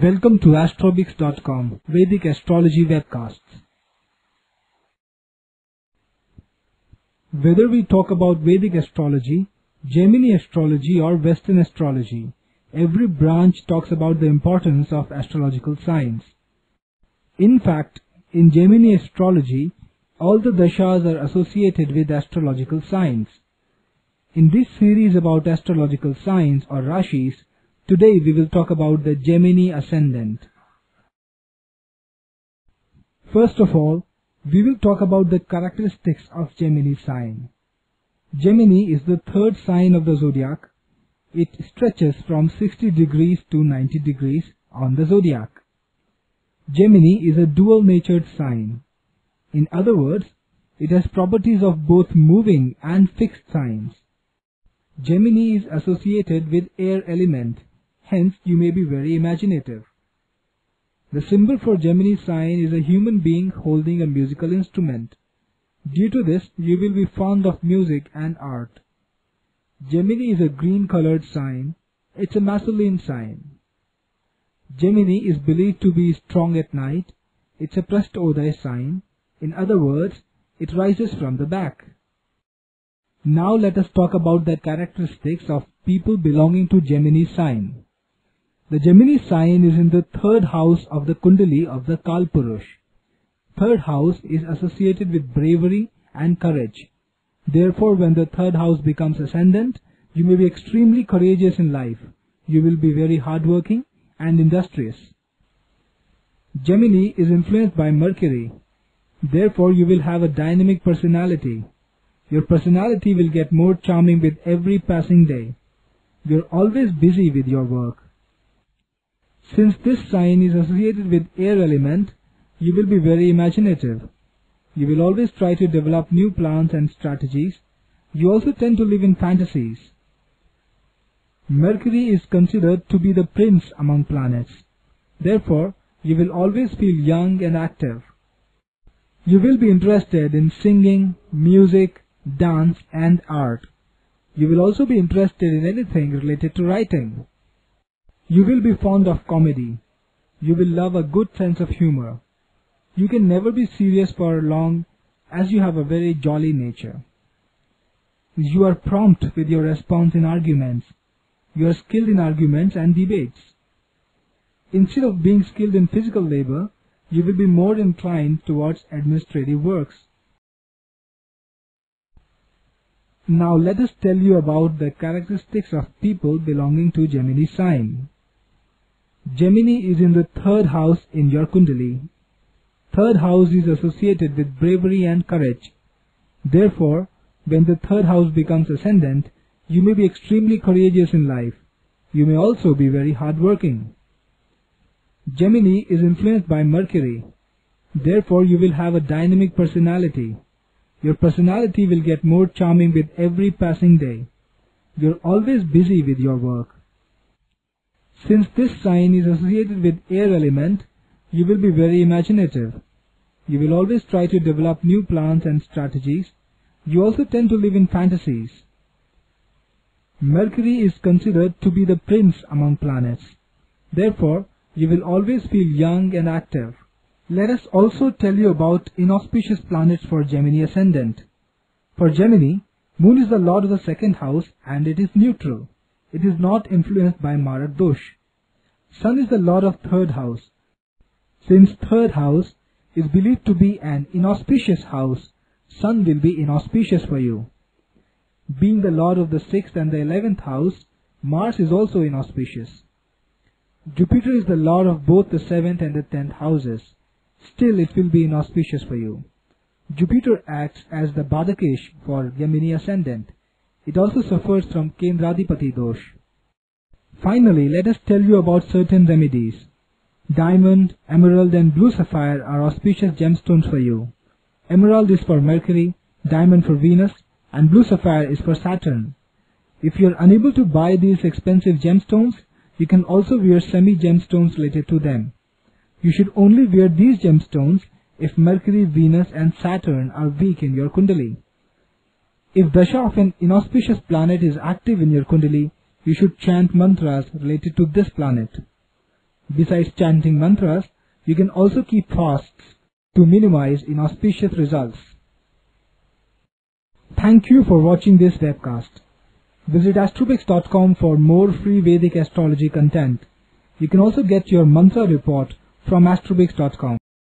Welcome to astrological.com Vedic astrology webcasts. Whether we talk about Vedic astrology, Jaimini astrology or Western astrology, every branch talks about the importance of astrological signs. In fact, in Gemini astrology, all the Dashas are associated with astrological signs. In this series about astrological signs or Rashis, today we will talk about the Gemini Ascendant. First of all, we will talk about the characteristics of Gemini sign. Gemini is the third sign of the zodiac. It stretches from 60 degrees to 90 degrees on the zodiac. Gemini is a dual-natured sign. In other words, it has properties of both moving and fixed signs. Gemini is associated with air element, hence you may be very imaginative. The symbol for Gemini sign is a human being holding a musical instrument. Due to this, you will be fond of music and art. Gemini is a green-colored sign. It's a masculine sign. Gemini is believed to be strong at night. It's a Prastodaya sign. In other words, it rises from the back. Now let us talk about the characteristics of people belonging to Gemini sign. The Gemini sign is in the third house of the Kundali of the Kalpurush. Third house is associated with bravery and courage. Therefore, when the third house becomes ascendant, you may be extremely courageous in life. You will be very hardworking and industrious. Gemini is influenced by Mercury. Therefore, you will have a dynamic personality. Your personality will get more charming with every passing day. You are always busy with your work. Since this sign is associated with air element, you will be very imaginative. You will always try to develop new plans and strategies. You also tend to live in fantasies. Mercury is considered to be the prince among planets. Therefore, you will always feel young and active. You will be interested in singing, music, dance and art. You will also be interested in anything related to writing. You will be fond of comedy. You will love a good sense of humor. You can never be serious for long as you have a very jolly nature. You are prompt with your response in arguments. You are skilled in arguments and debates. Instead of being skilled in physical labor, you will be more inclined towards administrative works. Now let us tell you about the characteristics of people belonging to Gemini sign. Gemini is in the third house in your Kundali. Third house is associated with bravery and courage. Therefore, when the third house becomes ascendant, you may be extremely courageous in life. You may also be very hardworking. Gemini is influenced by Mercury. Therefore, you will have a dynamic personality. Your personality will get more charming with every passing day. You are always busy with your work. Since this sign is associated with air element, you will be very imaginative. You will always try to develop new plans and strategies. You also tend to live in fantasies. Mercury is considered to be the prince among planets. Therefore, you will always feel young and active. Let us also tell you about inauspicious planets for Gemini Ascendant. For Gemini, Moon is the lord of the second house and it is neutral. It is not influenced by Marat Dosh. Sun is the lord of third house. Since third house is believed to be an inauspicious house, Sun will be inauspicious for you. Being the lord of the 6th and the 11th house, Mars is also inauspicious. Jupiter is the lord of both the 7th and the 10th houses. Still, it will be inauspicious for you. Jupiter acts as the Badakesh for Gemini Ascendant. It also suffers from Kendradipati Dosh. Finally, let us tell you about certain remedies. Diamond, emerald and blue sapphire are auspicious gemstones for you. Emerald is for Mercury, diamond for Venus, and blue sapphire is for Saturn. If you are unable to buy these expensive gemstones, you can also wear semi-gemstones related to them. You should only wear these gemstones if Mercury, Venus and Saturn are weak in your Kundali. If Dasha of an inauspicious planet is active in your Kundali, you should chant mantras related to this planet. Besides chanting mantras, you can also keep fasts to minimize inauspicious results. Thank you for watching this webcast. Visit astrobix.com for more free Vedic astrology content. You can also get your mantra report from astrobix.com.